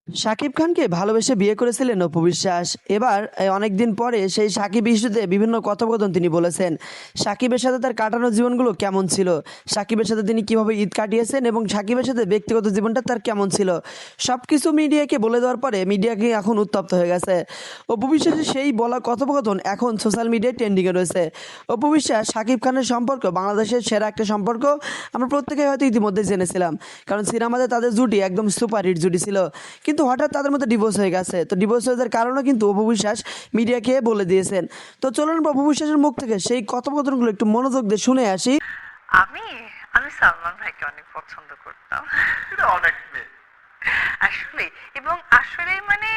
শাকিব খানকে ভালোবেসে বিয়ে করেছিলেন অপু বিশ্বাস। এবার অনেকদিন পরে সেই শাকিব ইস্যুতে বিভিন্ন কথোপকথন তিনি বলেছেন। শাকিবের সাথে তার কাটানো জীবনগুলো কেমন ছিল, শাকিবের সাথে তিনি কিভাবে ঈদ কাটিয়েছেন এবং শাকিবের সাথে ব্যক্তিগত জীবনটা তার কেমন ছিল, সব কিছু মিডিয়াকে বলে দেওয়ার পরে মিডিয়াকে এখন উত্তপ্ত হয়ে গেছে। অপু বিশ্বাসের সেই বলা কথোপকথন এখন সোশ্যাল মিডিয়ায় ট্রেন্ডিংয়ে রয়েছে। অপু বিশ্বাস শাকিব খানের সম্পর্ক বাংলাদেশের সেরা একটা সম্পর্ক, আমরা প্রত্যেকেই হয়তো ইতিমধ্যে জেনেছিলাম, কারণ সিনেমাতে তাদের জুটি একদম সুপারহিট জুটি ছিল। কিন্তু হঠাৎ তাদের মধ্যে ডিভোর্স হয়ে গেছে, তো ডিভোর্স হয়ে যাওয়ার কারণও কিন্তু অপু বিশ্বাস মিডিয়াকে বলে দিয়েছেন। তো চলুন অপু বিশ্বাসের মুখ থেকে সেই কথোপকথনগুলো একটু মনোযোগ দিয়ে শুনে আসি। আমি আমি সালমান ভাইকে অনেক পছন্দ করতাম। এটা অনেক মেয়ে। আসলে এবং আসলেই মানে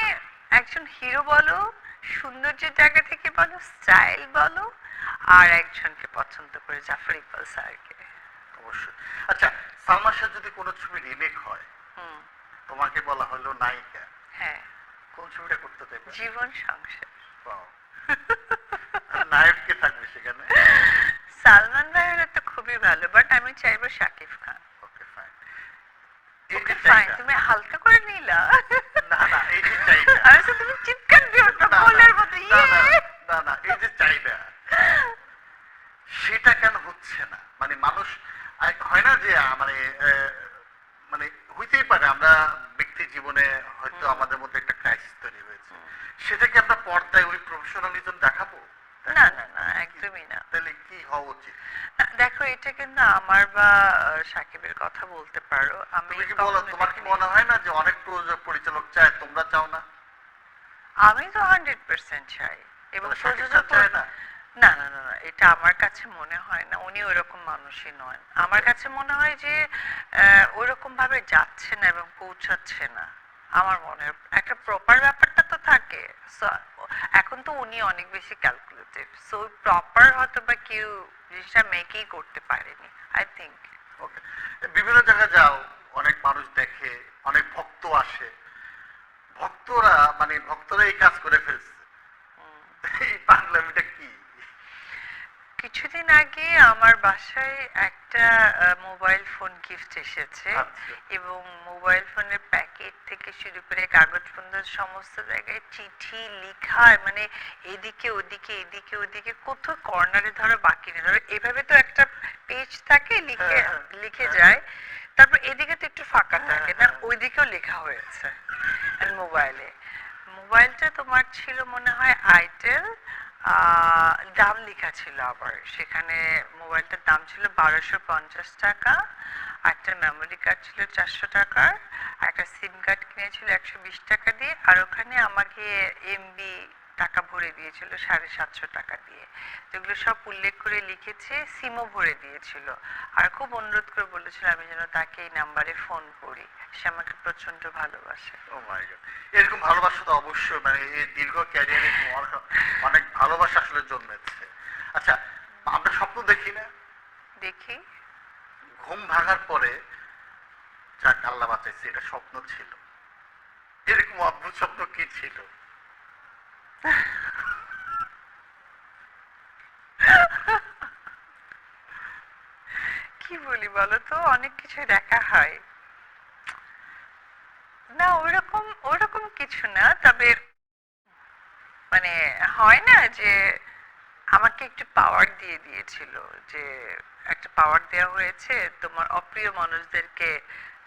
একজন হিরো বলো, সৌন্দর্যের জায়গা থেকে বলো, স্টাইল বলো, আর একজনকে পছন্দ করে জাফর ইকবাল স্যারকে। অবশ্যই। আচ্ছা, সালমান শাহ যদি কোনো ছবি রিমেক হয়, হুম। তোমাকে বলা হলো নায়িকা, হ্যাঁ, কোন ছবিটা করতে দেবে? জীবন সংসার। Wow. আর নায়ক কে থাকবে সেখানে? সালমান ভাই হলে তো খুবই ভালো, বাট আমি চাইবো শাকিব খান। ওকে, ফাইন। ওকে ফাইন, তুমি হালকা করে নিলা। না না, এই যে চাহিদা। আমি তো তুমি চিৎকার দিও না না, বলের মতো। না, না, ইয়ে না, না, এই যে চাহিদা, সেটা কেন হচ্ছে না? মানে মানুষ হয় না যে মানে মানে হইতেই পারে আমরা ব্যক্তি জীবনে হয়তো আমাদের মধ্যে একটা ক্রাইসিস তৈরি হয়েছে, সেটাকে আমরা পর্দায় ওই প্রফেশনালিজম দেখাবো? না না না, একদমই না। তাহলে কি হওয়া উচিত? না, দেখো এটা কিন্তু আমার বা সাকিবের কথা বলতে পারো। আমি তুমি কি বলো, কখনো তোমার কি দেখিনি। মনে হয় না যে অনেক প্রযোজক পরিচালক চায়, তোমরা চাও না? আমি তো 100% চাই এবং তাহলে শাকিব প্রযোজক খান চায় না? না না না না, এটা আমার কাছে মনে হয় না উনি ওইরকম মানুষই নয়। আমার কাছে মনে হয় যে ওইরকম ভাবে যাচ্ছে না এবং পৌঁছাচ্ছে না। আমার মনে হয় একটা প্রপার ব্যাপারটা তো থাকে। So, এখন তো উনি অনেক বেশি ক্যালকুলেটিভ, সো প্রপার হয়তো বা কেউ জিনিসটা মেকই করতে পারেনি, আই থিঙ্ক। ওকে, বিভিন্ন জায়গায় যাও, অনেক মানুষ দেখে, অনেক ভক্ত আসে, ভক্তরা মানে ভক্তরা এই কাজ করে ফেলছে, এই পাগলামিটা কি? কিছুদিন আগে আমার বাসায় একটা মোবাইল ফোন গিফট এসেছে আচ্ছা। এবং মোবাইল ফোনের প্যাকেট থেকে শুরু করে কাগজপত্র সমস্ত জায়গায় চিঠি লিখা, মানে এদিকে ওদিকে এদিকে ওদিকে, কোথাও কর্নারে ধরো বাকি নেই, ধরো এভাবে তো একটা পেজ থাকে, লিখে হ্যাঁ, হ্যাঁ, লিখে হ্যাঁ। যায়, তারপর এদিকে তো একটু ফাঁকা হ্যাঁ, থাকে না, হ্যাঁ। ওইদিকেও লেখা হয়েছে। আর মোবাইলটা তোমার ছিল মনে হয় আইটেল, দাম লেখা ছিল আবার সেখানে। মোবাইলটার দাম ছিল 1250 টাকা, একটা মেমোরি কার্ড ছিল 400 টাকার, একটা সিম কার্ড কিনেছিল 120 টাকা দিয়ে, আর ওখানে আমাকে এমবি টাকা ভরে দিয়েছিল 750 টাকা দিয়ে, যেগুলো সব উল্লেখ করে লিখেছে, সিমও ভরে দিয়েছিল, আর খুব অনুরোধ করে বলেছিল আমি যেন তাকে এই নাম্বারে ফোন করি, সে আমাকে প্রচন্ড ভালোবাসে। ও মাই গড, এরকম ভালোবাসা তো অবশ্যই, মানে এই দীর্ঘ ক্যারিয়ারে অনেক ভালোবাসা আসলে জন্মেছে। আচ্ছা, আমরা স্বপ্ন দেখি না? দেখি। ঘুম ভাঙার পরে যাক আল্লাহ বাঁচাইছে, এটা স্বপ্ন ছিল, এরকম অদ্ভুত স্বপ্ন কি ছিল? কি বলি বলো তো, অনেক কিছু দেখা হয় না, ওইরকম ওইরকম কিছু না, তবে মানে হয় না যে আমাকে একটু পাওয়ার দিয়ে দিয়েছিল, যে একটা পাওয়ার দেওয়া হয়েছে তোমার অপ্রিয় মানুষদেরকে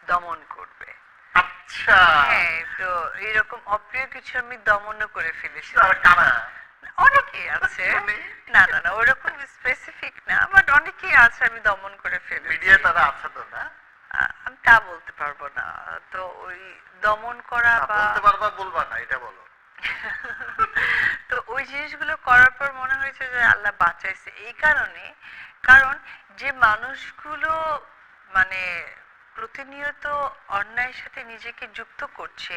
দমন করবে। আচ্ছা, হ্যাঁ, তো এরকম অপ্রিয় কিছু আমি দমনও করে ফেলেছি। আর কারা? অনেকেই আছে, শুনি। না না না ওরকম স্পেসিফিক না, বাট অনেকেই আছে আমি দমন করে ফেলেছি। মিডিয়া তারা আছে তো না? আমি তা বলতে পারবো না, তো ওই দমন করা না, বা বলতে পারবা বলবা না, এটা বলো। তো ওই জিনিসগুলো করার পর মনে হয়েছে যে আল্লাহ বাঁচাইছে এই কারণে, কারণ যে মানুষগুলো মানে প্রতিনিয়ত অন্যায়ের সাথে নিজেকে যুক্ত করছে,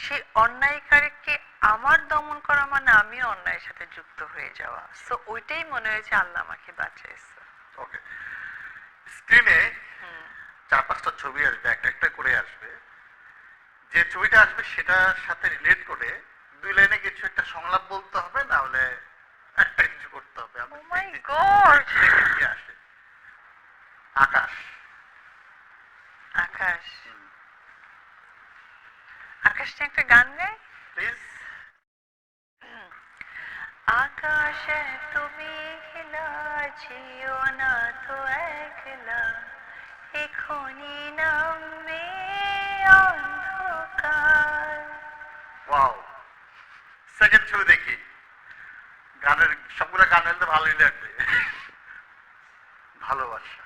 সেই অন্যায়কারীকে আমার দমন করা মানে আমিও অন্যায়ের সাথে যুক্ত হয়ে যাওয়া, সো ওইটাই মনে হয়েছে আল্লাহ আমাকে বাঁচাইছে। ওকে, স্ক্রিনে হুম। 4-5টা ছবি আসবে, একটা একটা করে আসবে, যে ছবিটা আসবে সেটার সাথে রিলেট করে 2 লাইনে কিছু একটা সংলাপ বলতে হবে, না হলে একটা কিছু করতে হবে। ও আমি মাই দেখি গড। দেখি কি আসে। আকাশ। আকাশ। আকাশ নিয়ে একটা গান গাই। প্লিজ। আকাশে তুমি খেলা ছিও না তো একলা, এখনি নামবে অন্ধকার। ওয়াও, সেকেন্ড ছবি দেখি। গানের সবগুলো গান হলে তো ভালোই লাগবে। ভালোবাসা,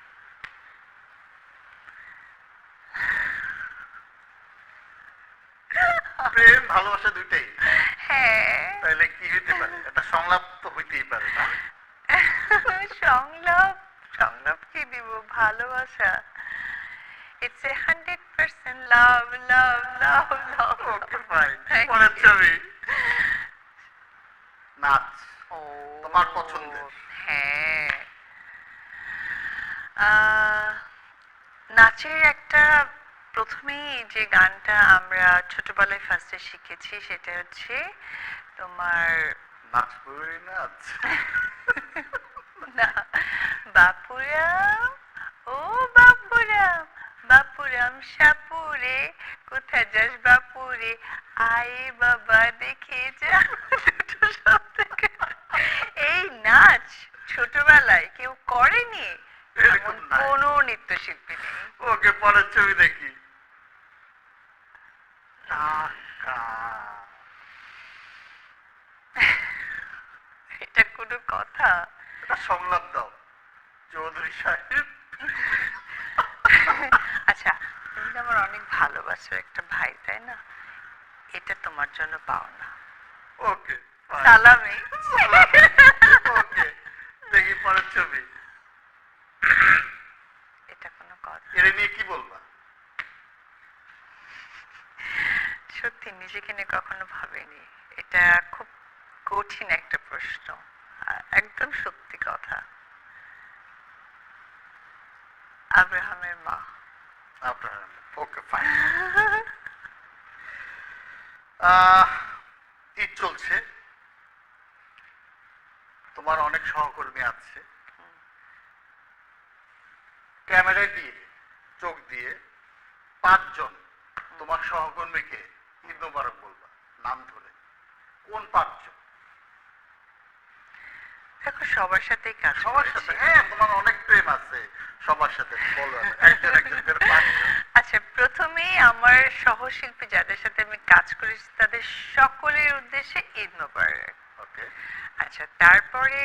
প্রেম ভালোবাসা দুইটাই। হ্যাঁ, তাহলে কি হইতে পারে? একটা সংলাপ তো হইতেই পারে না? সংলাপ, সংলাপ কি দিব? ভালোবাসা। It's 100% love, love, love, love. Okay fine. Thank পরের you. ছবি। নাচ ও, তোমার পছন্দের। হ্যাঁ। আহ, নাচের একটা প্রথমেই যে গানটা আমরা ছোটবেলায় ফার্স্টে শিখেছি সেটা হচ্ছে তোমার নাচ করি নাচ। না, বাপুরাম, ও বাপুরাম, বাপুরাম সাপুরে, কোথায় যাস বাপুরে, আয় বাবা দেখে যা। দুটো শব্দ এই নাচ ছোটবেলায় কেউ করেনি এরকম এমন নাই। কোনো নৃত্যশিল্পী নেই। ওকে, পরের ছবি দেখি। টাকা। এটা কোনো কথা? এটা সংলাপ দাও চৌধুরী সাহেব। আচ্ছা, তুমি তো আমার অনেক ভালোবাসো একটা ভাই, তাই না? এটা তোমার জন্য পাও না। ওকে সালামি। ওকে, দেখি পরের ছবি। এটা কোনো কথা? এর নিয়ে কি বলবা? সত্যি নিজেকে নিয়ে কখনো ভাবিনি। এটা খুব কঠিন একটা প্রশ্ন, একদম সত্যি কথা। আব্রাহামের মা। আব্রাহাম। Okay fine. ঈদ চলছে, তোমার অনেক সহকর্মী আছে, ক্যামেরা দিয়ে চোখ দিয়ে 5 জন তোমার সহকর্মীকে ঈদ মোবারক বলবা, নাম ধরে। কোন 5 জন? দেখো, সবার সাথেই কাজ সবার করেছি। সাথে? হ্যাঁ, তোমার অনেক প্রেম আছে সবার সাথে, বলো একজন একজন করে 5 জন। আচ্ছা, প্রথমেই আমার সহশিল্পী যাদের সাথে আমি কাজ করেছি তাদের সকলের উদ্দেশ্যে ঈদ মোবারক। ওকে। আচ্ছা, তারপরে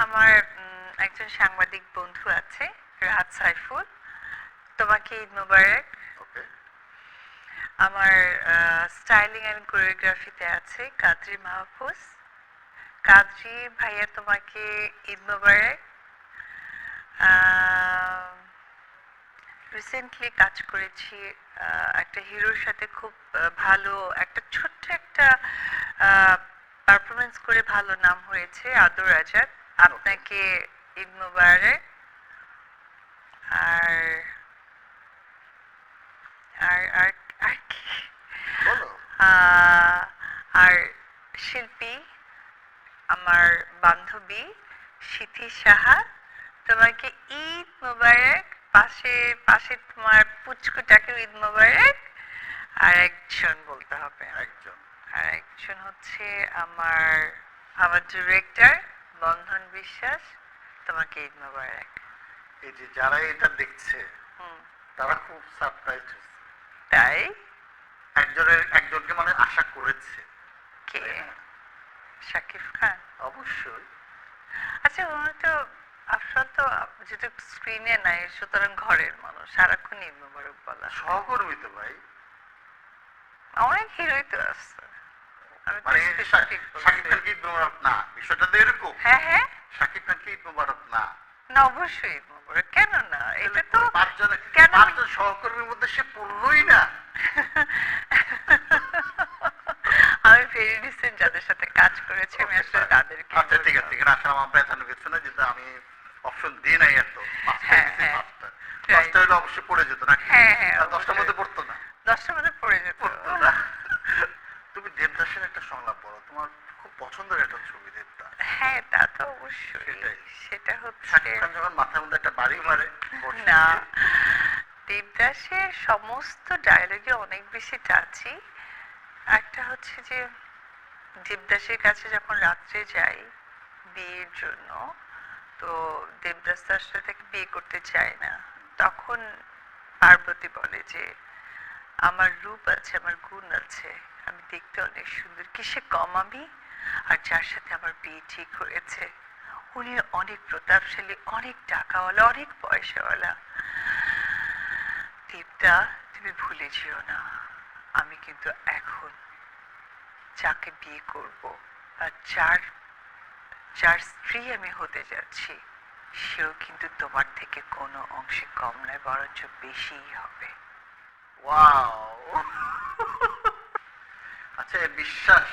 আমার একজন সাংবাদিক বন্ধু আছে, রাহাত সাইফুল, তোমাকে ঈদ মোবারক। ওকে। আমার স্টাইলিং অ্যান্ড কোরিওগ্রাফিতে আছে কাদরি মাহফুজ, কাদরি ভাইয়া, তোমাকে ঈদ মোবারক। রিসেন্টলি কাজ করেছি একটা হিরোর সাথে, খুব ভালো একটা ছোট্ট একটা পারফরমেন্স করে ভালো নাম হয়েছে, আদর আজাদ, আপনাকে ঈদ মোবারক। আর আর আর আর কি, বলো। আর শিল্পী আমার বান্ধবী সিথি সাহা, তোমাকে ঈদ মোবারক। পাশে পাশে তোমার পুচকুটাকে ঈদ মোবারক। আর একজন বলতে হবে, একজন। আর একজন হচ্ছে আমার আমার ডিরেক্টর বন্ধন বিশ্বাস, তোমাকে ঈদ মোবারক। এই যে যারা এটা দেখছে হুম, তারা খুব সারপ্রাইজ হয়েছে। তাই? একজনকে মানে আশা করেছে। কে? তাই না? শাকিব খান? অবশ্যই। আচ্ছা, ওনার তো আফরান তো যেটা স্ক্রিনে নাই, সুতরাং ঘরের মানুষ, সারাক্ষণ ঈদ মোবারক বলা। সহকর্মী তো ভাই। অনেক হিরোই তো আছে, আমি তো মানে specific শাকিব বলছি। খানকে ঈদ মোবারক না, বিষয়টা তো এরকম। হ্যাঁ হ্যাঁ, শাকিব খানকে ঈদ মোবারক না। না অবশ্যই ঈদ মোবারক, কেন না? এটা তো 5 জনের কেন? 5 জন সহকর্মীর মধ্যে সে পড়লোই না। আমি ভেরি রিসেন্ট যাদের সাথে কাজ করেছি আমি আসলে তাদেরকে আচ্ছা ঠিক আছে, এখানে আসলে আমার পেছানো কিছু না, যেটা আমি অপশন দিই নাই এত। হ্যাঁ, হ্যাঁ। 5টা হলে অবশ্যই পড়ে যেত নাকি? হ্যাঁ, হ্যাঁ, আর 10টার অবশ্যই। মধ্যে পড়তো না। 10টার মধ্যে পড়ে যেত। পড়তো না। তুমি দেবদাসের একটা সংলাপ বলো, তোমার খুব পছন্দের একটা ছবি দেবদাস। হ্যাঁ, তা তো অবশ্যই। সেটাই। সেটা হচ্ছে শাকিব খান যখন মাথার মধ্যে একটা বাড়ি মারে বসে না, গিয়ে, দেবদাস দেবদাসের সমস্ত ডায়লগে অনেক বেশি টাচি। একটা হচ্ছে যে দেবদাসের কাছে যখন রাত্রে যাই বিয়ের জন্য, তো দেবদাস তার সাথে বিয়ে করতে চায় না, তখন পার্বতী বলে যে আমার রূপ আছে, আমার গুণ আছে, আমি দেখতে অনেক সুন্দর, কিসে কম আমি, আর যার সাথে আমার বিয়ে ঠিক হয়েছে উনি অনেক প্রতাপশালী, অনেক টাকাওয়ালা, অনেক পয়সাওয়ালা। দেবদা, তুমি ভুলে যেও না, আমি কিন্তু এখন যাকে বিয়ে করব আর যার যার স্ত্রী আমি হতে যাচ্ছি, সেও কিন্তু তোমার থেকে কোনো অংশে কম নয়, বরঞ্চ বেশিই হবে। ওয়াও। আচ্ছা, এই বিশ্বাস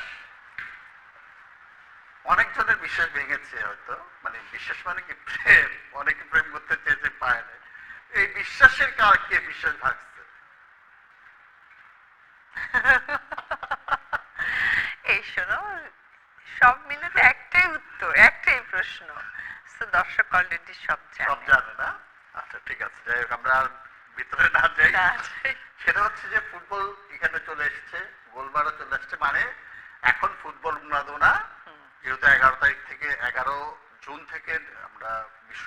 অনেকজনের বিশ্বাস ভেঙেছে হয়তো, মানে বিশ্বাস মানে কি প্রেম, অনেকে প্রেম করতে চেয়েছে পায় না, এই বিশ্বাসের কার কে বিশ্বাস ভাগছে? এই শোনো, সব মিলে তো একটাই উত্তর, একটাই প্রশ্ন, তো দর্শক অলরেডি সব সব জানে। জানে না? আচ্ছা ঠিক আছে, যাই হোক, আমরা আর ভিতরে না যাই। না, যাই। সেটা হচ্ছে যে ফুটবল এখানে চলে এসছে, গোলবারও চলে এসছে, মানে এখন ফুটবল উন্মাদনা, যেহেতু 11 তারিখ থেকে 11 জুন থেকে আমরা বিশ্ব